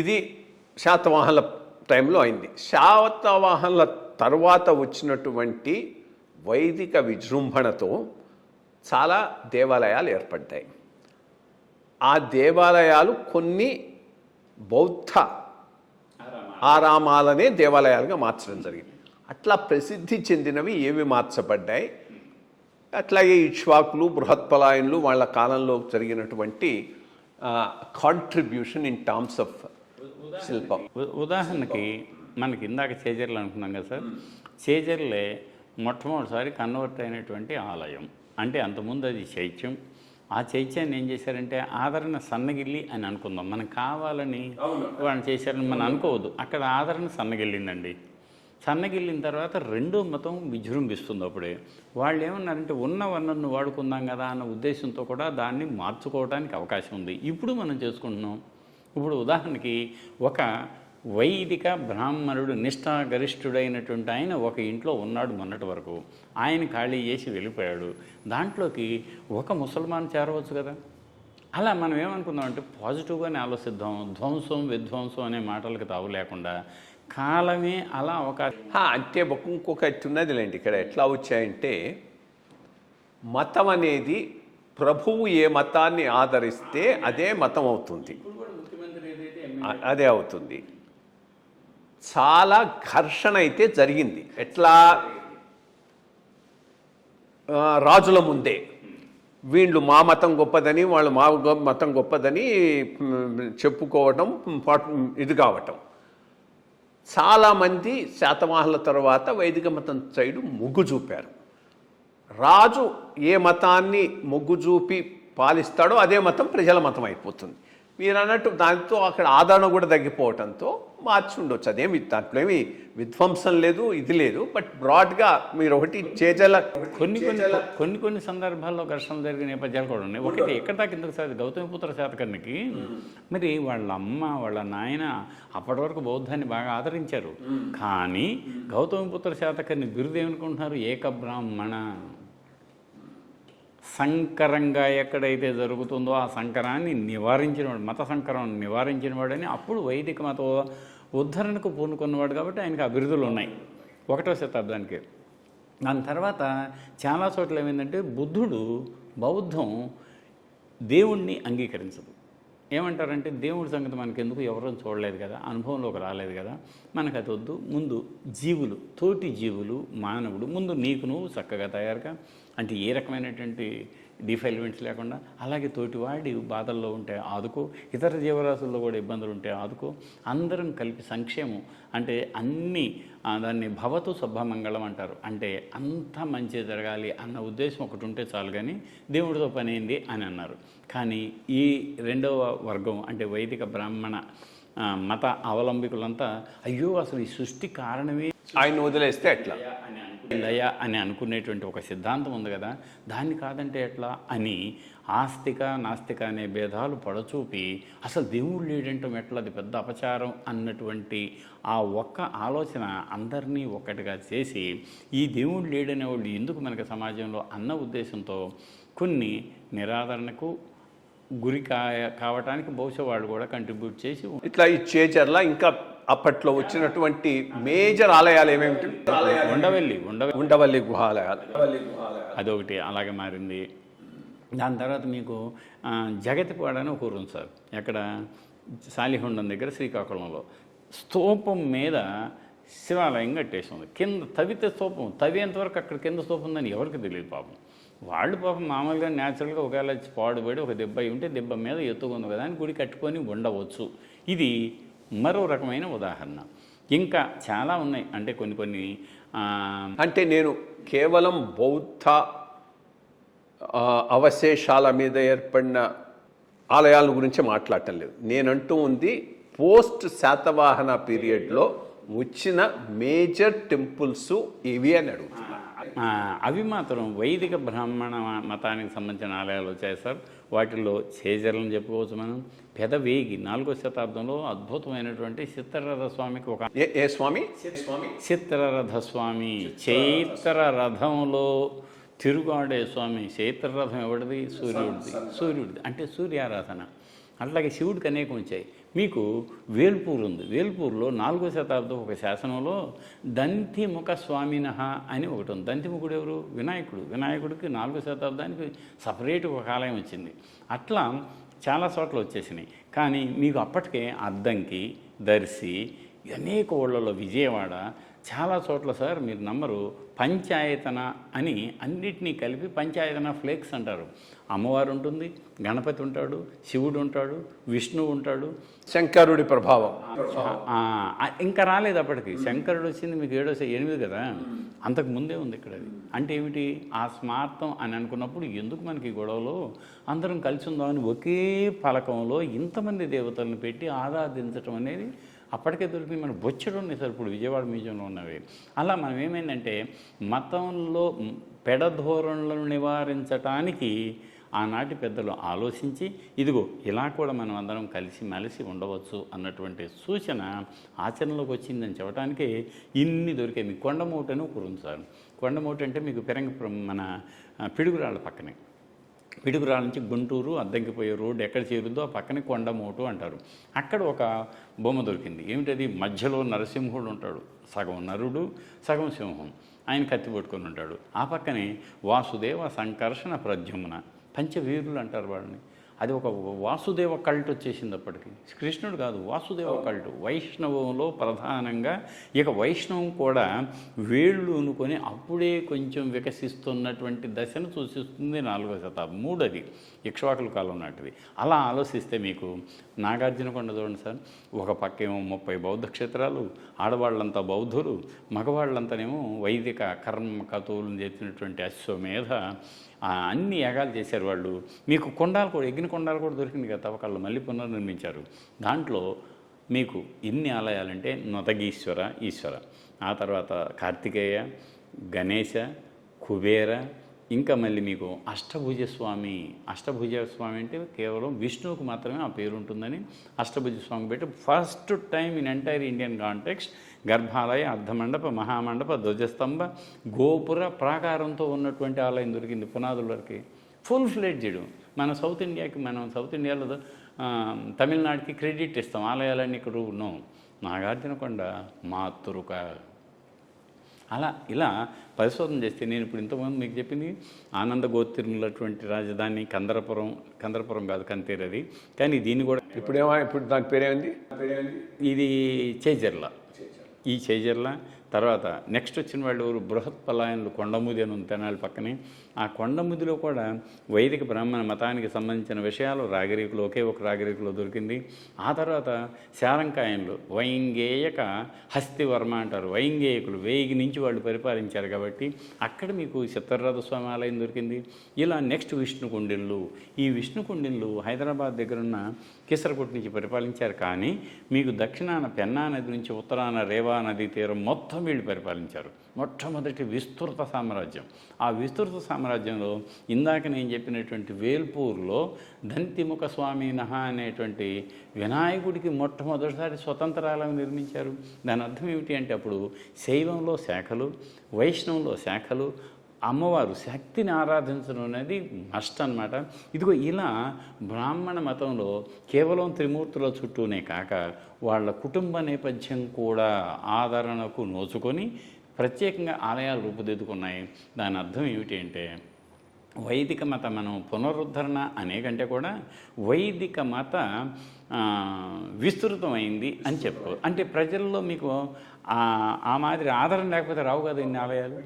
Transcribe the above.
ఇది శాతవాహనుల టైంలో అయింది. శాతవాహనుల తర్వాత వచ్చినటువంటి వైదిక విజృంభణతో చాలా దేవాలయాలు ఏర్పడ్డాయి. ఆ దేవాలయాలు కొన్ని బౌద్ధ ఆరామాలనే దేవాలయాలుగా మార్చడం జరిగింది. అట్లా ప్రసిద్ధి చెందినవి ఏవి మార్చబడ్డాయి, అట్లాగే ఇక్ష్వాకులు బృహత్పలాయనులు వాళ్ళ కాలంలో జరిగినటువంటి కాంట్రిబ్యూషన్ ఇన్ టర్మ్స్ ఆఫ్ శిల్పం. ఉదాహరణకి మనకి ఇందాక చేజర్లు అనుకున్నాం కదా సార్, చేజర్లే మొట్టమొదటిసారి కన్వర్ట్ అయినటువంటి ఆలయం. అంటే అంతకుముందు అది చైత్యం. ఆ చైత్యాన్ని ఏం చేశారంటే ఆదరణ సన్నగిల్లి అని అనుకుందాం. మనకు కావాలని వాళ్ళు చేశారని మనం అనుకోవద్దు. అక్కడ ఆదరణ సన్నగిల్లిందండి. సన్నగిల్లిన తర్వాత రెండో మతం విజృంభిస్తుంది. అప్పుడే వాళ్ళు ఏమన్నారంటే ఉన్న వనరును వాడుకుందాం కదా అన్న ఉద్దేశంతో కూడా దాన్ని మార్చుకోవడానికి అవకాశం ఉంది. ఇప్పుడు మనం చేసుకుంటున్నాం. ఇప్పుడు ఉదాహరణకి ఒక వైదిక బ్రాహ్మణుడు నిష్ఠాగరిష్ఠుడైనటువంటి ఆయన ఒక ఇంట్లో ఉన్నాడు మొన్నటి వరకు. ఆయన ఖాళీ చేసి వెళ్ళిపోయాడు. దాంట్లోకి ఒక ముసల్మాన్ చేరవచ్చు కదా. అలా మనం ఏమనుకుందామంటే పాజిటివ్గానే ఆలోచిద్దాం. ధ్వంసం విధ్వంసం అనే మాటలకు తావు లేకుండా కాలమే అలా అవకాశం. అంటే ఇంకొకటి ఉన్నదిలేండి. ఇక్కడ ఎట్లా వచ్చాయంటే మతం అనేది ప్రభువు ఏ మతాన్ని ఆదరిస్తే అదే మతం అవుతుంది, అదే అవుతుంది. చాలా ఘర్షణ అయితే జరిగింది. ఎట్లా రాజుల ముందే వీళ్ళు మా మతం గొప్పదని వాళ్ళు మా మతం గొప్పదని చెప్పుకోవటం ఇది కావటం. చాలామంది శాతవాహనుల తర్వాత వైదిక మతం సైడు మొగ్గు చూపారు. రాజు ఏ మతాన్ని మొగ్గు చూపి పాలిస్తాడో అదే మతం ప్రజల మతం అయిపోతుంది. మీరు అన్నట్టు దాంతో అక్కడ ఆదరణ కూడా తగ్గిపోవటంతో మార్చి ఉండొచ్చు. అదేమి దాంట్లో ఏమి విధ్వంసం లేదు, ఇది లేదు. బట్ బ్రాడ్గా మీరు ఒకటి చేజల కొన్ని సందర్భాల్లో ఘర్షణలు జరిగిన నేపథ్యాలు కూడా ఉన్నాయి. ఒకటి ఎక్కడ దాకా ఎందుకు సార్ గౌతమిపుత్ర శాతకర్ణికి మరి వాళ్ళ అమ్మ వాళ్ళ నాయన అప్పటి వరకు బౌద్ధాన్ని బాగా ఆదరించారు. కానీ గౌతమిపుత్ర శాతకర్ణి బిరుదు ఏమనుకుంటున్నారు? ఏకబ్రాహ్మణ. సంకరంగా ఎక్కడైతే జరుగుతుందో ఆ సంకరాన్ని నివారించినవాడు, మత సంకరాన్ని నివారించినవాడని అప్పుడు వైదిక మత ఉద్ధరణకు పూనుకున్నవాడు. కాబట్టి ఆయనకు ఆ బిరుదులు ఉన్నాయి 1వ శతాబ్దానికి. దాని తర్వాత చాలా చోట్ల ఏమైందంటే బౌద్ధం దేవుణ్ణి అంగీకరించదు. ఏమంటారంటే దేవుడి సంగతి మనకెందుకు, ఎవరూ చూడలేదు కదా, అనుభవంలోకి రాలేదు కదా, మనకు అది వద్దు. ముందు జీవులు, తోటి జీవులు, మానవుడు ముందు నీకు నువ్వు చక్కగా తయారుగా, అంటే ఏ రకమైనటువంటి డిఫైల్మెంట్స్ లేకుండా, అలాగే తోటివాడి బాధల్లో ఉంటే ఆదుకో, ఇతర జీవరాశుల్లో కూడా ఇబ్బందులు ఉంటే ఆదుకో, అందరం కలిపి సంక్షేమం అంటే అన్నీ దాన్ని భవతు శుభమంగళం అంటారు. అంటే అంత మంచి జరగాలి అన్న ఉద్దేశం ఒకటి ఉంటే చాలు, కానీ దేవుడితో పని ఏంది అని అన్నారు. కానీ ఈ రెండవ వర్గం అంటే వైదిక బ్రాహ్మణ మత అవలంబికులంతా అయ్యో అసలు ఈ సృష్టి కారణమే ఆయన వదిలేస్తే ఎట్లా దయ అని అనుకునేటువంటి ఒక సిద్ధాంతం ఉంది కదా, దాన్ని కాదంటే ఎట్లా అని ఆస్తిక నాస్తిక అనే భేదాలు పడచూపి అసలు దేవుడు లేడంటాం ఎట్లా, అది పెద్ద అపచారం అన్నటువంటి ఆ ఒక్క ఆలోచన అందరినీ ఒక్కటిగా చేసి ఈ దేవుడు లేడనే వాళ్ళు ఎందుకు మనకి సమాజంలో అన్న ఉద్దేశంతో కొన్ని నిరాదరణకు గురి కావటానికి బహుశా వాళ్ళు కూడా కంట్రిబ్యూట్ చేసి ఇట్లా ఈ చేజర్ల ఇంకా అప్పట్లో వచ్చినటువంటి మేజర్ ఆలయాలు ఏమేమిటి? ఉండవల్లి గుహాలయాలు అదొకటి అలాగే మారింది. దాని తర్వాత మీకు జగతిపాడ అని ఒక ఊరు ఉంది సార్, ఎక్కడ సాలిహొండం దగ్గర శ్రీకాకుళంలో. స్తూపం మీద శివాలయం కట్టేసింది. కింద తవ్వితే స్తూపం, తవ్వేంతవరకు అక్కడ కింద స్తూపం ఉందని ఎవరికి తెలియదు పాపం. వాళ్ళు పాపం మామూలుగా న్యాచురల్గా ఒకవేళ పాడుపడి ఒక దెబ్బ ఉంటే దెబ్బ మీద ఎత్తుకుంది కదా అని గుడి కట్టుకొని ఉండవచ్చు. ఇది మరో రకమైన ఉదాహరణ. ఇంకా చాలా ఉన్నాయి. అంటే కొన్ని అంటే నేను కేవలం బౌద్ధ అవశేషాల మీద ఏర్పడిన ఆలయాల గురించి మాట్లాడటం లేదు. నేనంటూ ఉంది పోస్ట్ శాతవాహన పీరియడ్లో వచ్చిన మేజర్ టెంపుల్స్ ఇవి అని అడుగుతున్నాను. అవి మాత్రం వైదిక బ్రాహ్మణ మతానికి సంబంధించిన ఆలయాలు వచ్చాయి సార్. వాటిల్లో చేజర్లను చెప్పుకోవచ్చు మనం. పెదవేగి 4వ శతాబ్దంలో అద్భుతమైనటువంటి చిత్రరథ స్వామికి ఒక ఏ స్వామి? చిత్రరథ స్వామి. చైత్ర రథంలో తిరుగాడే స్వామి. చైత్రరథం ఎవడిది? సూర్యుడిది. అంటే సూర్యారాధన. అట్లాగే శివుడికి అనేకం వచ్చాయి. మీకు వేల్పూర్ ఉంది. వేల్పూర్లో 4వ శతాబ్దం ఒక శాసనంలో దంతిముఖ స్వామినః అని ఒకటి ఉంది. దంతిముఖుడు ఎవరు? వినాయకుడు. వినాయకుడికి 4వ శతాబ్దానికి సపరేట్ ఒక ఆలయం వచ్చింది. అట్లా చాలా చోట్ల వచ్చేసినాయి. కానీ మీకు అప్పటికే అద్దంకి, దర్శి, అనేక ఊళ్ళలో, విజయవాడ, చాలా చోట్ల సార్ మీరు నమ్మరు, పంచాయతన అని అన్నిటినీ కలిపి పంచాయతన ఫ్లేక్స్ అంటారు. అమ్మవారు ఉంటుంది, గణపతి ఉంటాడు, శివుడు ఉంటాడు, విష్ణువు ఉంటాడు, శంకరుడి ప్రభావం ఇంకా రాలేదు అప్పటికి. శంకరుడు వచ్చింది మీకు 8 కదా, అంతకు ముందే ఉంది ఇక్కడ. అది అంటే ఏమిటి? ఆ స్మార్థం అని అనుకున్నప్పుడు ఎందుకు మనకి గొడవలు, అందరం కలిసి ఉందామని ఒకే పలకంలో ఇంతమంది దేవతలను పెట్టి ఆరాధించటం అనేది అప్పటికే దొరికింది. మనకు బొచ్చడు ఉన్నాయి సార్ ఇప్పుడు విజయవాడ మ్యూజియంలో ఉన్నవి. అలా మనం ఏమైందంటే మతంలో పెడధోరణులను నివారించటానికి ఆనాటి పెద్దలు ఆలోచించి ఇదిగో ఇలా కూడా మనం అందరం కలిసి మెలిసి ఉండవచ్చు అన్నటువంటి సూచన ఆచరణలోకి వచ్చిందని చెప్పడానికే ఇన్ని దొరికాయి. మీకు కొండమూట అని ఒకరు ఉంది సార్. కొండమూట అంటే మీకు మన పిడుగురాళ్ళ పక్కనే, పిడుగురాళ్ళ నుంచి గుంటూరు అద్దంకిపోయే రోడ్డు ఎక్కడ చేరుద్దో ఆ పక్కనే కొండమూటు అంటారు. అక్కడ ఒక బొమ్మ దొరికింది. ఏమిటది? మధ్యలో నరసింహుడు ఉంటాడు, సగం నరుడు సగం సింహం, ఆయన కత్తి పట్టుకొని ఉంటాడు. ఆ పక్కనే వాసుదేవ సంకర్షణ ప్రద్యుమ్న, పంచవీరులు అంటారు వాళ్ళని. అది ఒక వాసుదేవ కల్ట్ వచ్చేసింది అప్పటికి. కృష్ణుడు కాదు, వాసుదేవ కల్ట్. వైష్ణవంలో ప్రధానంగా ఇక వైష్ణవం కూడా వేళ్ళు అనుకొని అప్పుడే కొంచెం వికసిస్తున్నటువంటి దశను సూచిస్తుంది 4వ శతాబ్దం. 3 ఇక్ష్వాకుల కాలం నాటిది. అలా ఆలోచిస్తే మీకు నాగార్జునకొండ చూడండి సార్, ఒక పక్కేమో 30 బౌద్ధ క్షేత్రాలు, ఆడవాళ్ళంతా బౌద్ధులు, మగవాళ్ళంతానేమో వైదిక కర్మ కతువులను చేసినటువంటి అశ్వమేధ అన్ని యాగాలు చేశారు వాళ్ళు. మీకు కొండాలు కూడా, ఎగ్గిన కొండాలు కూడా దొరికింది కదా తవ్వకాల్లో, మళ్ళీ పునర్నిర్మించారు. దాంట్లో మీకు ఎన్ని ఆలయాలంటే నొతగీశ్వర ఈశ్వర, ఆ తర్వాత కార్తికేయ, గణేశ, కుబేర, ఇంకా మళ్ళీ మీకు అష్టభుజ స్వామి. అష్టభుజ స్వామి అంటే కేవలం విష్ణువుకు మాత్రమే ఆ పేరు ఉంటుందని అష్టభుజ స్వామి పెట్టి first time in entire Indian context గర్భాలయ, అర్ధమండప, మహామండప, ధ్వజస్తంభ, గోపుర ప్రాకారంతో ఉన్నటువంటి ఆలయం దొరికింది పునాదుల వరకు. Full fledged. మనం సౌత్ ఇండియాలో తమిళనాడుకి క్రెడిట్ ఇస్తాం, ఆలయాలన్నీ ఇక్కడ ఉన్నాం. నాగార్జునకొండ మాతృక. అలా ఇలా పరిశోధన చేస్తే నేను ఇప్పుడు ఇంతకుముందు మీకు చెప్పింది ఆనంద గోత్రిములటువంటి రాజధాని కందరపురం కాదు, కంతేరది. కానీ దీన్ని కూడా ఇప్పుడు దాని పేరేంది? ఇది చేజర్ల. ఈ చేజర్ల తర్వాత నెక్స్ట్ వచ్చిన వాళ్ళు బృహత్పలాయనులు, కొండముది అని ఉంది తెనాలి పక్కనే. ఆ కొండముదిలో కూడా వైదిక బ్రాహ్మణ మతానికి సంబంధించిన విషయాలు రాగిరేకులు, ఒకే ఒక రాగిరేకులో దొరికింది. ఆ తర్వాత శారంకాయనులు, వైంగేయక హస్తివర్మ అంటారు, వైంగేయకులు 1000 నుంచి వాళ్ళు పరిపాలించారు కాబట్టి అక్కడ మీకు చిత్తరథ స్వామి ఆలయం దొరికింది. ఇలా నెక్స్ట్ విష్ణుకుండిళ్ళు. ఈ విష్ణుకుండిళ్ళు హైదరాబాద్ దగ్గరున్న కిసరకోట నుంచి పరిపాలించారు. కానీ మీకు దక్షిణాన పెన్నా నది నుంచి ఉత్తరాన రేవా నదీ తీరం మొత్తం వీళ్ళు పరిపాలించారు. మొట్టమొదటి విస్తృత సామ్రాజ్యం. ఆ విస్తృత సామ్రాజ్యంలో ఇందాక నేను చెప్పినటువంటి వేల్పూర్లో దంతిముఖ స్వామినః అనేటువంటి వినాయకుడికి మొట్టమొదటిసారి స్వతంత్రాలను నిర్మించారు. దాని అర్థం ఏమిటి అంటే అప్పుడు శైవంలో శాఖలు, వైష్ణవంలో శాఖలు, అమ్మవారు శక్తిని ఆరాధించడం అనేది మస్ట్ అనమాట. ఇదిగో ఇలా బ్రాహ్మణ మతంలో కేవలం త్రిమూర్తుల చుట్టూనే కాక వాళ్ళ కుటుంబ నేపథ్యం కూడా ఆదరణకు నోచుకొని ప్రత్యేకంగా ఆలయాలు రూపుదిద్దుకున్నాయి. దాని అర్థం ఏమిటి అంటే వైదిక మత మనం పునరుద్ధరణ అనేకంటే కూడా వైదిక మత విస్తృతమైంది అని చెప్పుకో. అంటే ప్రజల్లో మీకు ఆ మాదిరి ఆదరణ లేకపోతే రావు కదా ఇన్ని ఆలయాలు.